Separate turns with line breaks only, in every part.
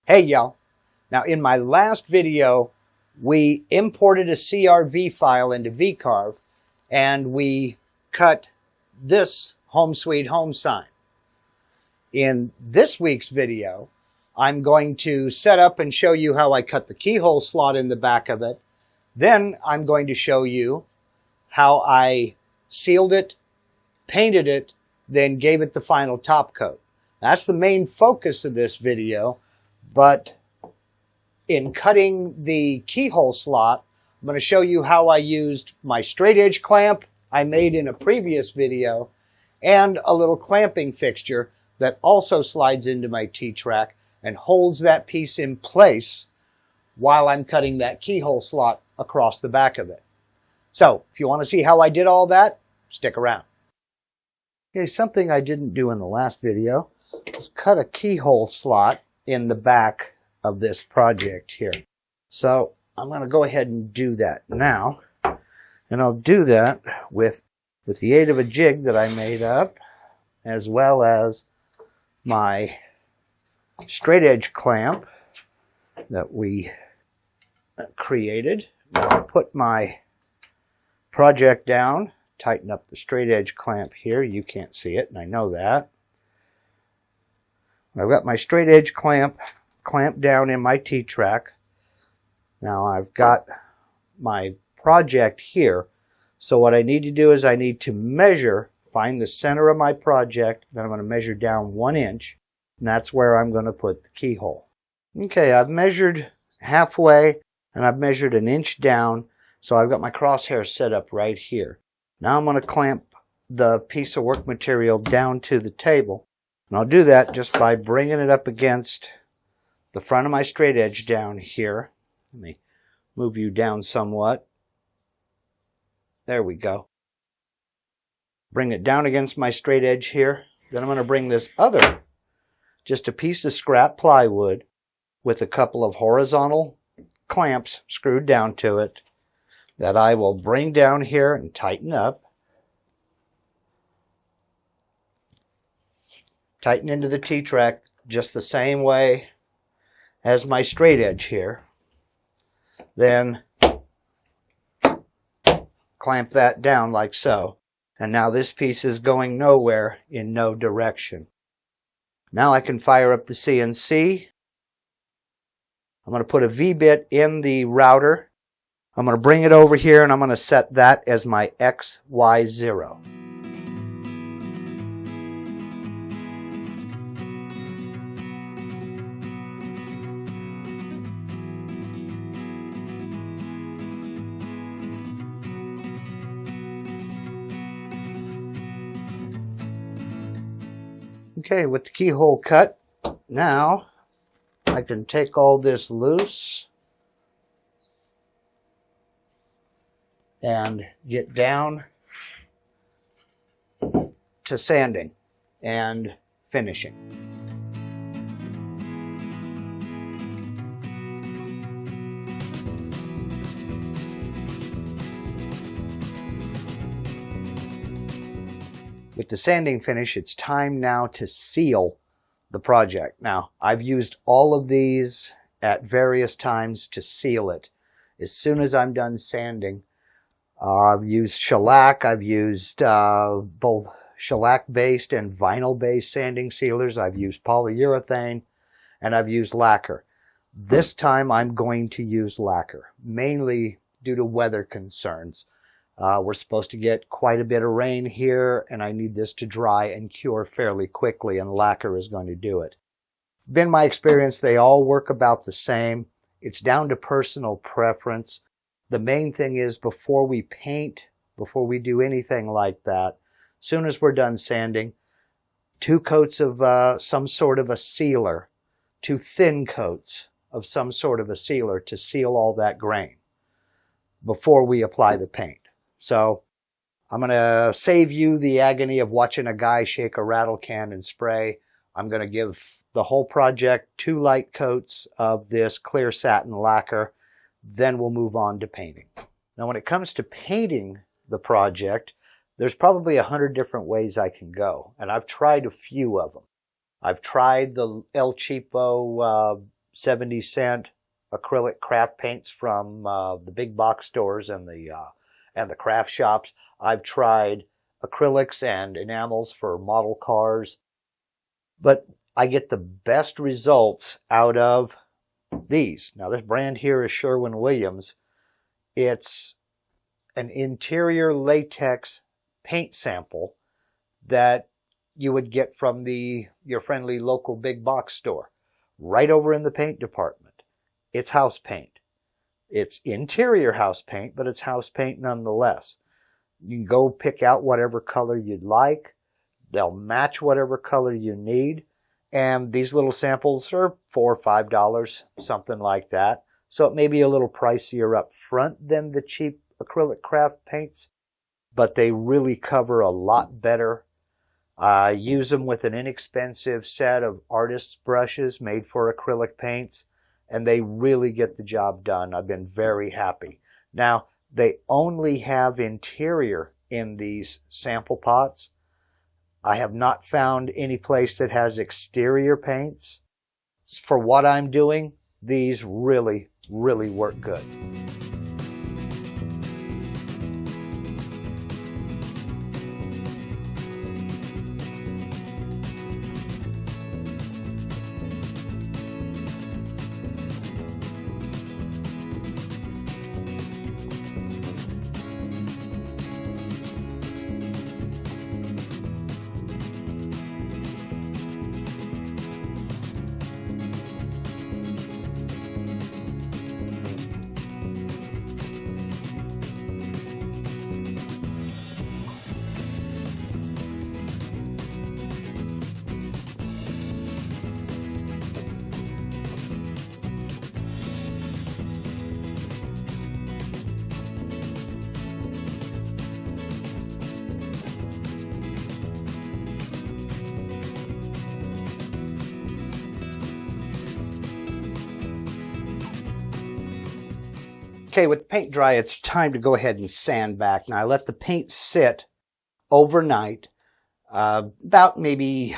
Hey y'all. Now in my last video, we imported a CRV file into VCarve and we cut this Home Sweet Home sign. In this week's video, I'm going to set up and show you how I cut the keyhole slot in the back of it. Then I'm going to show you how I sealed it, painted it, then gave it the final top coat. That's the main focus of this video. But in cutting the keyhole slot, I'm going to show you how I used my straight edge clamp I made in a previous video and a little clamping fixture that also slides into my T-track and holds that piece in place while I'm cutting that keyhole slot across the back of it. So if you want to see how I did all that, stick around. Okay, something I didn't do in the last video is cut a keyhole slot in the back of this project here. So I'm going to go ahead and do that now. And I'll do that with the aid of a jig that I made up, as well as my straight edge clamp that we created. I'll put my project down, tighten up the straight edge clamp here. You can't see it, and I know that. I've got my straight edge clamp clamped down in my T-track. Now I've got my project here. So what I need to do is I need to measure, find the center of my project. Then I'm going to measure down 1 inch. And that's where I'm going to put the keyhole. Okay, I've measured halfway and I've measured 1 inch down. So I've got my crosshair set up right here. Now I'm going to clamp the piece of work material down to the table. And I'll do that just by bringing it up against the front of my straight edge down here. Let me move you down somewhat. There we go. Bring it down against my straight edge here. Then I'm going to bring this other, just a piece of scrap plywood with a couple of horizontal clamps screwed down to it that I will bring down here and tighten up. Tighten into the T-track just the same way as my straight edge here. Then clamp that down like so. And now this piece is going nowhere in no direction. Now I can fire up the CNC. I'm going to put a V-bit in the router. I'm going to bring it over here and I'm going to set that as my XY0. Okay, with the keyhole cut, now I can take all this loose and get down to sanding and finishing. With the sanding finish, it's time now to seal the project. Now, I've used all of these at various times to seal it. As soon as I'm done sanding, I've used shellac. I've used both shellac-based and vinyl-based sanding sealers. I've used polyurethane, and I've used lacquer. This time I'm going to use lacquer, mainly due to weather concerns. We're supposed to get quite a bit of rain here, and I need this to dry and cure fairly quickly, and lacquer is going to do it. It's been my experience, they all work about the same. It's down to personal preference. The main thing is before we paint, before we do anything like that, as soon as we're done sanding, 2 coats of some sort of a sealer, 2 thin coats of some sort of a sealer to seal all that grain before we apply the paint. So I'm going to save you the agony of watching a guy shake a rattle can and spray. I'm going to give the whole project 2 light coats of this clear satin lacquer. Then we'll move on to painting. Now when it comes to painting the project, there's probably 100 different ways I can go. And I've tried a few of them. I've tried the El Cheapo 70-cent acrylic craft paints from the big box stores and the craft shops. I've tried acrylics and enamels for model cars, but I get the best results out of these. Now, this brand here is Sherwin-Williams. It's an interior latex paint sample that you would get from your friendly local big box store, right over in the paint department. It's house paint. It's interior house paint, but it's house paint nonetheless. You can go pick out whatever color you'd like. They'll match whatever color you need. And these little samples are $4 or $5, something like that. So it may be a little pricier up front than the cheap acrylic craft paints, but they really cover a lot better. I use them with an inexpensive set of artist's brushes made for acrylic paints, and they really get the job done. I've been very happy. Now, they only have interior in these sample pots. I have not found any place that has exterior paints. For what I'm doing, these really, really work good. Okay, with the paint dry, it's time to go ahead and sand back. Now, I let the paint sit overnight, about maybe,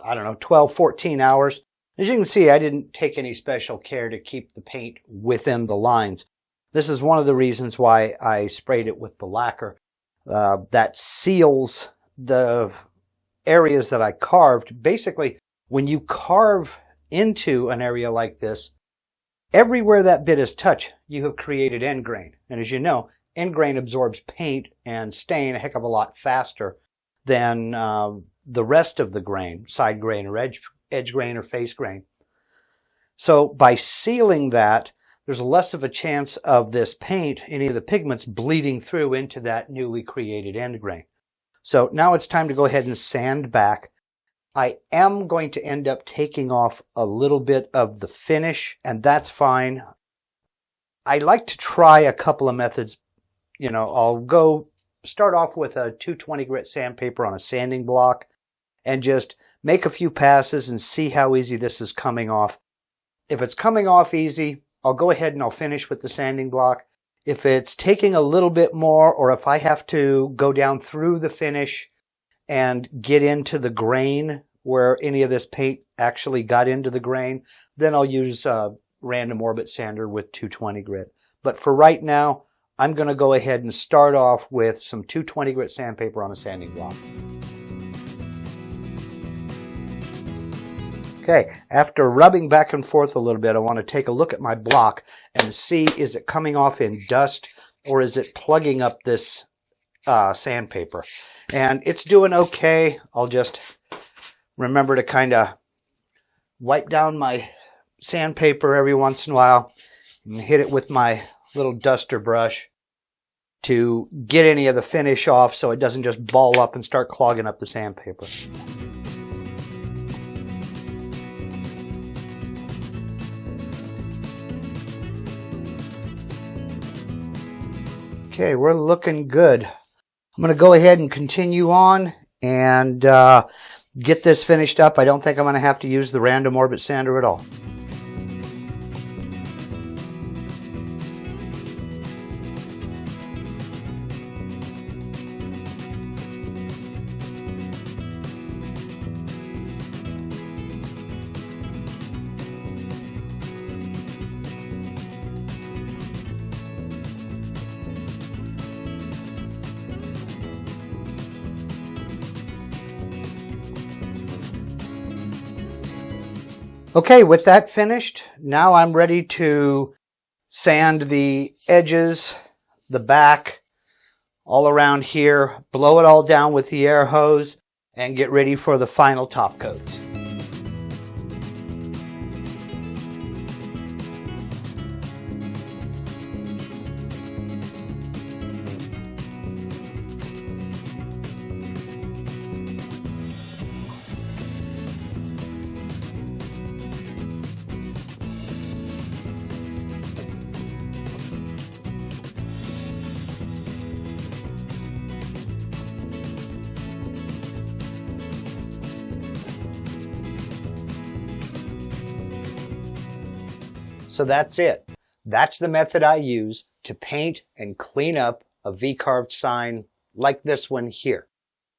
12, 14 hours. As you can see, I didn't take any special care to keep the paint within the lines. This is one of the reasons why I sprayed it with the lacquer. That seals the areas that I carved. Basically, when you carve into an area like this, everywhere that bit is touched, you have created end grain. And as you know, end grain absorbs paint and stain a heck of a lot faster than the rest of the grain, side grain or edge grain or face grain. So by sealing that, there's less of a chance of this paint, any of the pigments, bleeding through into that newly created end grain. So now it's time to go ahead and sand back. I am going to end up taking off a little bit of the finish, and that's fine. I like to try a couple of methods. I'll start off with a 220 grit sandpaper on a sanding block and just make a few passes and see how easy this is coming off. If it's coming off easy, I'll go ahead and I'll finish with the sanding block. If it's taking a little bit more, or if I have to go down through the finish and get into the grain where any of this paint actually got into the grain, then I'll use random orbit sander with 220 grit. But for right now, I'm going to go ahead and start off with some 220 grit sandpaper on a sanding block. Okay, after rubbing back and forth a little bit, I want to take a look at my block and see, is it coming off in dust or is it plugging up this sandpaper? And it's doing okay. I'll just remember to kind of wipe down my sandpaper every once in a while and hit it with my little duster brush to get any of the finish off so it doesn't just ball up and start clogging up the sandpaper. Okay, we're looking good. I'm going to go ahead and continue on and get this finished up. I don't think I'm going to have to use the random orbit sander at all. Okay, with that finished, now I'm ready to sand the edges, the back, all around here, blow it all down with the air hose, and get ready for the final top coats. So that's it. That's the method I use to paint and clean up a V-carved sign like this one here.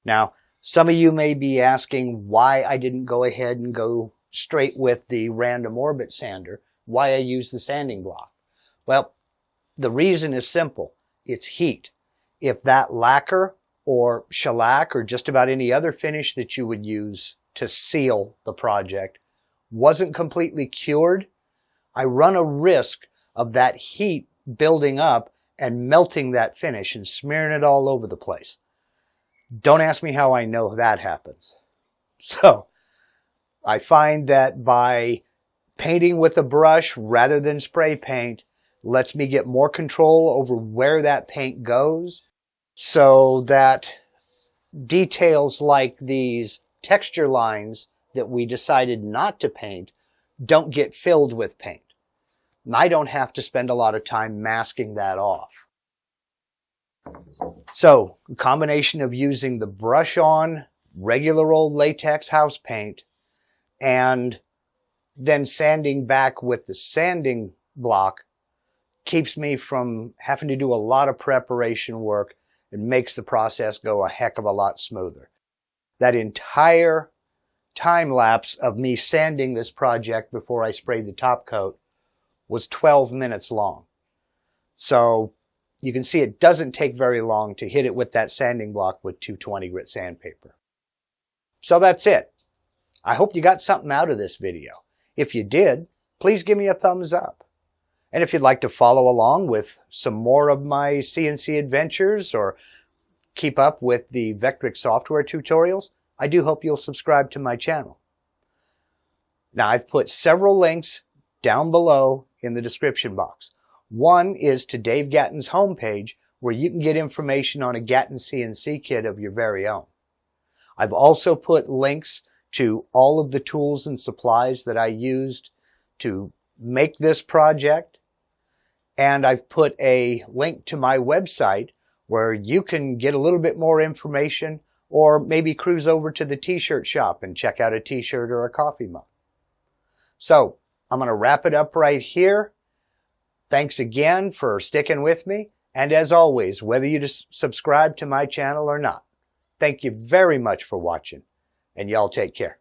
Now, some of you may be asking why I didn't go ahead and go straight with the random orbit sander, why I use the sanding block. Well, the reason is simple. It's heat. If that lacquer or shellac or just about any other finish that you would use to seal the project wasn't completely cured, I run a risk of that heat building up and melting that finish and smearing it all over the place. Don't ask me how I know that happens. So I find that by painting with a brush rather than spray paint lets me get more control over where that paint goes, so that details like these texture lines that we decided not to paint don't get filled with paint. And I don't have to spend a lot of time masking that off. So, a combination of using the brush on regular old latex house paint and then sanding back with the sanding block keeps me from having to do a lot of preparation work and makes the process go a heck of a lot smoother. That entire time lapse of me sanding this project before I sprayed the top coat was 12 minutes long. So you can see it doesn't take very long to hit it with that sanding block with 220 grit sandpaper. So that's it. I hope you got something out of this video. If you did, please give me a thumbs up. And if you'd like to follow along with some more of my CNC adventures or keep up with the Vectric software tutorials, I do hope you'll subscribe to my channel. Now, I've put several links down below in the description box. One is to Dave Gatton's homepage, where you can get information on a Gatton CNC kit of your very own. I've also put links to all of the tools and supplies that I used to make this project, and I've put a link to my website where you can get a little bit more information, or maybe cruise over to the t-shirt shop and check out a t-shirt or a coffee mug. So I'm going to wrap it up right here. Thanks again for sticking with me. And as always, whether you subscribe to my channel or not, thank you very much for watching. And y'all take care.